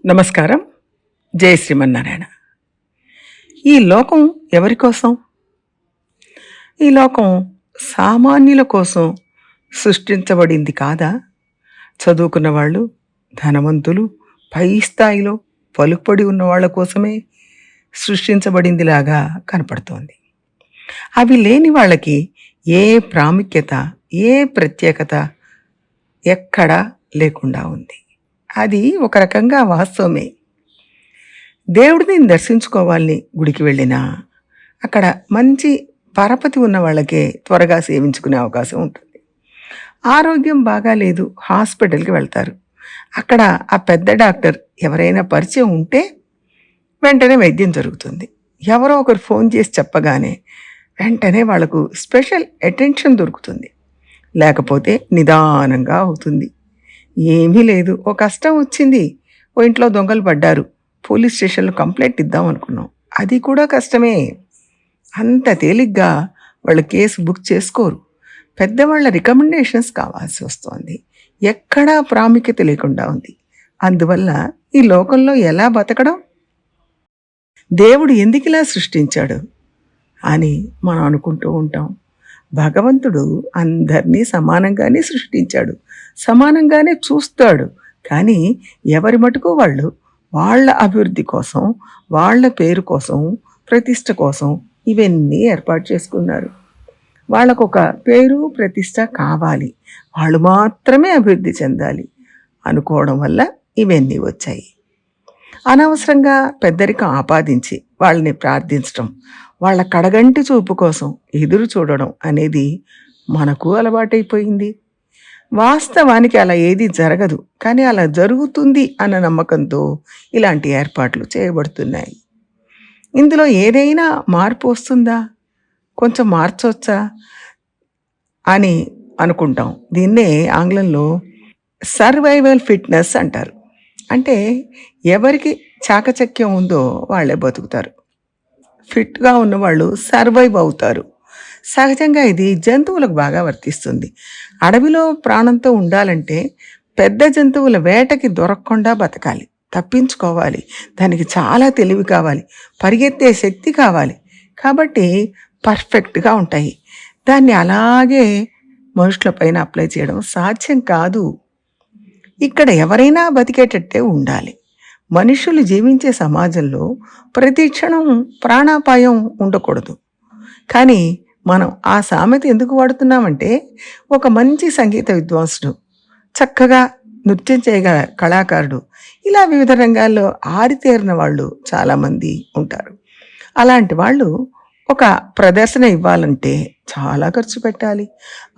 నమస్కారం. జై శ్రీమన్నారాయణ. ఈ లోకం ఎవరి కోసం? ఈ లోకం సామాన్యుల కోసం సృష్టించబడింది కాదా? చదువుకున్న వాళ్ళు, ధనవంతులు, పై స్థాయిలో పలుకుబడి ఉన్న వాళ్ళ కోసమే సృష్టించబడిందిలాగా కనపడుతోంది. అవి లేని వాళ్ళకి ఏ ప్రాముఖ్యత, ఏ ప్రత్యేకత ఎక్కడా లేకుండా ఉంది. అది ఒక రకంగా వాస్తవమే. దేవుడిని దర్శించుకోవాలని గుడికి వెళ్ళినా అక్కడ మంచి పరపతి ఉన్న వాళ్ళకే త్వరగా సేవించుకునే అవకాశం ఉంటుంది. ఆరోగ్యం బాగాలేదు, హాస్పిటల్కి వెళ్తారు. అక్కడ ఆ పెద్ద డాక్టర్ ఎవరైనా పరిచయం ఉంటే వెంటనే వైద్యం జరుగుతుంది. ఎవరో ఒకరు ఫోన్ చేసి చెప్పగానే వెంటనే వాళ్ళకు స్పెషల్ అటెన్షన్ దొరుకుతుంది. లేకపోతే నిదానంగా అవుతుంది. ఏమీ లేదు, ఓ కష్టం వచ్చింది, ఓ ఇంట్లో దొంగలు పడ్డారు, పోలీస్ స్టేషన్లో కంప్లైంట్ ఇద్దాం అనుకున్నాం, అది కూడా కష్టమే. అంత తేలిగ్గా వాళ్ళు కేసు బుక్ చేసుకోరు. పెద్దవాళ్ళ రికమెండేషన్స్ కావాల్సి వస్తుంది. ఎక్కడా ప్రాముఖ్యత లేకుండా ఉంది. అందువల్ల ఈ లోకంలో ఎలా బతకడం, దేవుడు ఎందుకు ఇలా సృష్టించాడు అని మనం అనుకుంటూ ఉంటాం. భగవంతుడు అందరినీ సమానంగానే సృష్టించాడు, సమానంగానే చూస్తాడు. కానీ ఎవరి మటుకు వాళ్ళు వాళ్ళ అభివృద్ధి కోసం, వాళ్ళ పేరు కోసం, ప్రతిష్ట కోసం ఇవన్నీ ఏర్పాటు చేసుకున్నారు. వాళ్ళకొక పేరు ప్రతిష్ట కావాలి, వాళ్ళు మాత్రమే అభివృద్ధి చెందాలి అనుకోవడం వల్ల ఇవన్నీ వచ్చాయి. అనవసరంగా పెద్దరికం ఆపాదించి వాళ్ళని ప్రార్థించడం, వాళ్ళ కడగంటి చూపు కోసం ఎదురు చూడడం అనేది మనకు అలవాటైపోయింది. వాస్తవానికి అలా ఏది జరగదు, కానీ అలా జరుగుతుంది అన్న నమ్మకంతో ఇలాంటి ఏర్పాట్లు చేయబడుతున్నాయి. ఇందులో ఏదైనా మార్పు వస్తుందా, కొంచెం మార్చవచ్చా అని అనుకుంటాం. దీన్నే ఆంగ్లంలో సర్వైవల్ ఫిట్నెస్ అంటారు. అంటే ఎవరికి చాకచక్యం ఉందో వాళ్ళే బతుకుతారు, ఫిట్గా ఉన్నవాళ్ళు సర్వైవ్ అవుతారు. సహజంగా ఇది జంతువులకు బాగా వర్తిస్తుంది. అడవిలో ప్రాణంతో ఉండాలంటే పెద్ద జంతువుల వేటకి దొరకకుండా బతకాలి, తప్పించుకోవాలి. దానికి చాలా తెలివి కావాలి, పరిగెత్తే శక్తి కావాలి. కాబట్టి పర్ఫెక్ట్గా ఉంటాయి. దాన్ని అలాగే మనుషుల పైన అప్లై చేయడం సాధ్యం కాదు. ఇక్కడ ఎవరైనా బతికేటట్టే ఉండాలి. మనుషులు జీవించే సమాజంలో ప్రతి క్షణం ప్రాణాపాయం ఉండకూడదు. కానీ మనం ఆ సామెత ఎందుకు వాడుతున్నామంటే, ఒక మంచి సంగీత విద్వాంసుడు, చక్కగా నృత్యం చేయగల కళాకారుడు, ఇలా వివిధ రంగాల్లో ఆరితేరిన వాళ్ళు చాలామంది ఉంటారు. అలాంటి వాళ్ళు ఒక ప్రదర్శన ఇవ్వాలంటే చాలా ఖర్చు పెట్టాలి.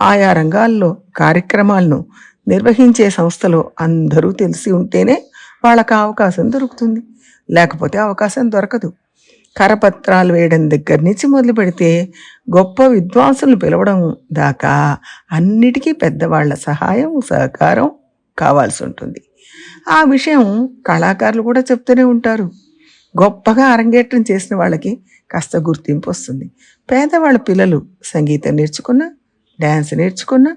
ఆయా రంగాల్లో కార్యక్రమాలను నిర్వహించే సంస్థలో అందరూ తెలిసి ఉంటేనే వాళ్ళకి అవకాశం దొరుకుతుంది, లేకపోతే అవకాశం దొరకదు. కరపత్రాలు వేయడం దగ్గర నుంచి మొదలు పెడితే గొప్ప విద్వాంసులను పిలవడం దాకా అన్నిటికీ పెద్దవాళ్ల సహాయం, సహకారం కావాల్సి ఉంటుంది. ఆ విషయం కళాకారులు కూడా చెప్తూనే ఉంటారు. గొప్పగా అరంగేట్రం చేసిన వాళ్ళకి కాస్త గుర్తింపు వస్తుంది. పేదవాళ్ళ పిల్లలు సంగీతం నేర్చుకున్నా, డ్యాన్స్ నేర్చుకున్నా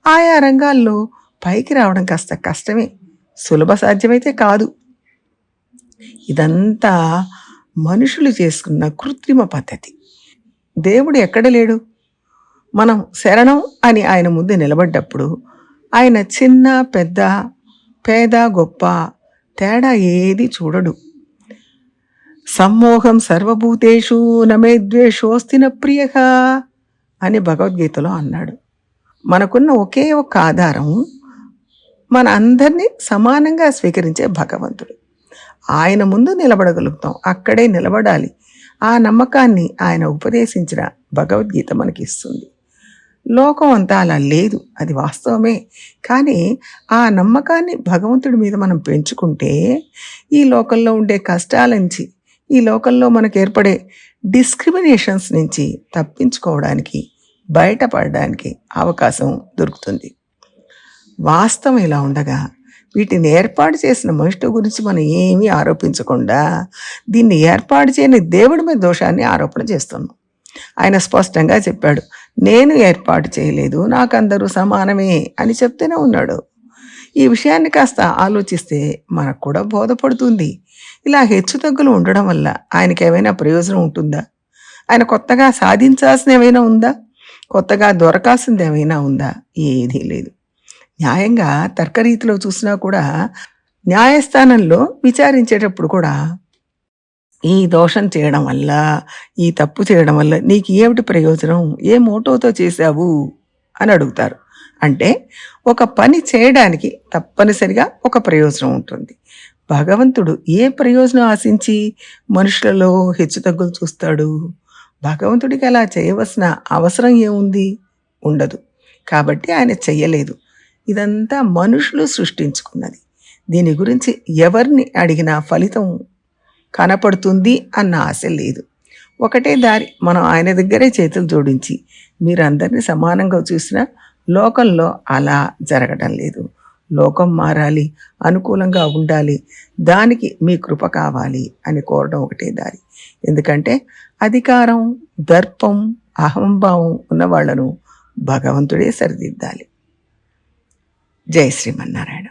ఆయా రంగాల్లో పైకి రావడం కాస్త కష్టమే, సులభ సాధ్యమైతే కాదు. ఇదంతా మనుషులు చేసుకున్న కృత్రిమ పద్ధతి. దేవుడు ఎక్కడ లేడు? మనం శరణం అని ఆయన ముందు నిలబడ్డప్పుడు ఆయన చిన్న పెద్ద, పేద గొప్ప తేడా ఏది చూడడు. సమ్మోహం సర్వభూతేషు నమే ద్వేషోస్తి న ప్రియః అని భగవద్గీతలో అన్నాడు. మనకున్న ఒకే ఒక ఆధారం మన అందరినీ సమానంగా స్వీకరించే భగవంతుడు. ఆయన ముందు నిలబడగలుగుతాం, అక్కడే నిలబడాలి. ఆ నమ్మకాన్ని ఆయన ఉపదేశించిన భగవద్గీత మనకి ఇస్తుంది. లోకం అంతా అలా లేదు, అది వాస్తవమే. కానీ ఆ నమ్మకాన్ని భగవంతుడి మీద మనం పెంచుకుంటే ఈ లోకంలో ఉండే కష్టాల నుంచి, ఈ లోకంలో మనకు ఏర్పడే డిస్క్రిమినేషన్స్ నుంచి తప్పించుకోవడానికి, బయటపడడానికి అవకాశం దొరుకుతుంది. వాస్తవం ఇలా ఉండగా వీటిని ఏర్పాటు చేసిన మనుషుల గురించి మనం ఏమీ ఆరోపించకుండా దీన్ని ఏర్పాటు చేయని దేవుడి మీద దోషాన్ని ఆరోపణ చేస్తున్నాం. ఆయన స్పష్టంగా చెప్పాడు, నేను ఏర్పాటు చేయలేదు, నాకు అందరూ సమానమే అని చెప్తూనే ఉన్నాడు. ఈ విషయాన్ని కాస్త ఆలోచిస్తే మనకు కూడా బోధపడుతుంది. ఇలా హెచ్చుతగ్గులు ఉండడం వల్ల ఆయనకి ఏమైనా ప్రయోజనం ఉంటుందా? ఆయన కొత్తగా సాధించాల్సిన ఏమైనా ఉందా? కొత్తగా దొరకాల్సింది ఏమైనా ఉందా? ఏదీ లేదు. న్యాయంగా తర్కరీతిలో చూసినా కూడా న్యాయస్థానంలో విచారించేటప్పుడు కూడా ఈ దోషం చేయడం వల్ల, ఈ తప్పు చేయడం వల్ల నీకు ఏమిటి ప్రయోజనం? ఏ మోటోతో చేశావు అని అడుగుతారు. అంటే ఒక పని చేయడానికి తప్పనిసరిగా ఒక ప్రయోజనం ఉంటుంది. భగవంతుడు ఏ ప్రయోజనం ఆశించి మనుషులలో హెచ్చుతగ్గులు చూస్తాడు? భగవంతుడికి అలా చేయవలసిన అవసరం ఏముంది? ఉండదు. కాబట్టి ఆయన చెయ్యలేదు. ఇదంతా మనుషులు సృష్టించుకున్నది. దీని గురించి ఎవరిని అడిగినా ఫలితం కనపడుతుంది అన్న ఆశ లేదు. ఒకటే దారి, మనం ఆయన దగ్గరే చేతులు జోడించి మీరందరినీ సమానంగా చూసినా లోకంలో అలా జరగడం లేదు. లోకం మారాలి, అనుకూలంగా ఉండాలి, దానికి మీ కృప కావాలి అని కోరడం ఒకటే దారి. ఎందుకంటే అధికారం, దర్పం, అహంభావం ఉన్న వాళ్లను భగవంతుడే సరిదిద్దాలి. జై శ్రీమన్నారాయణ.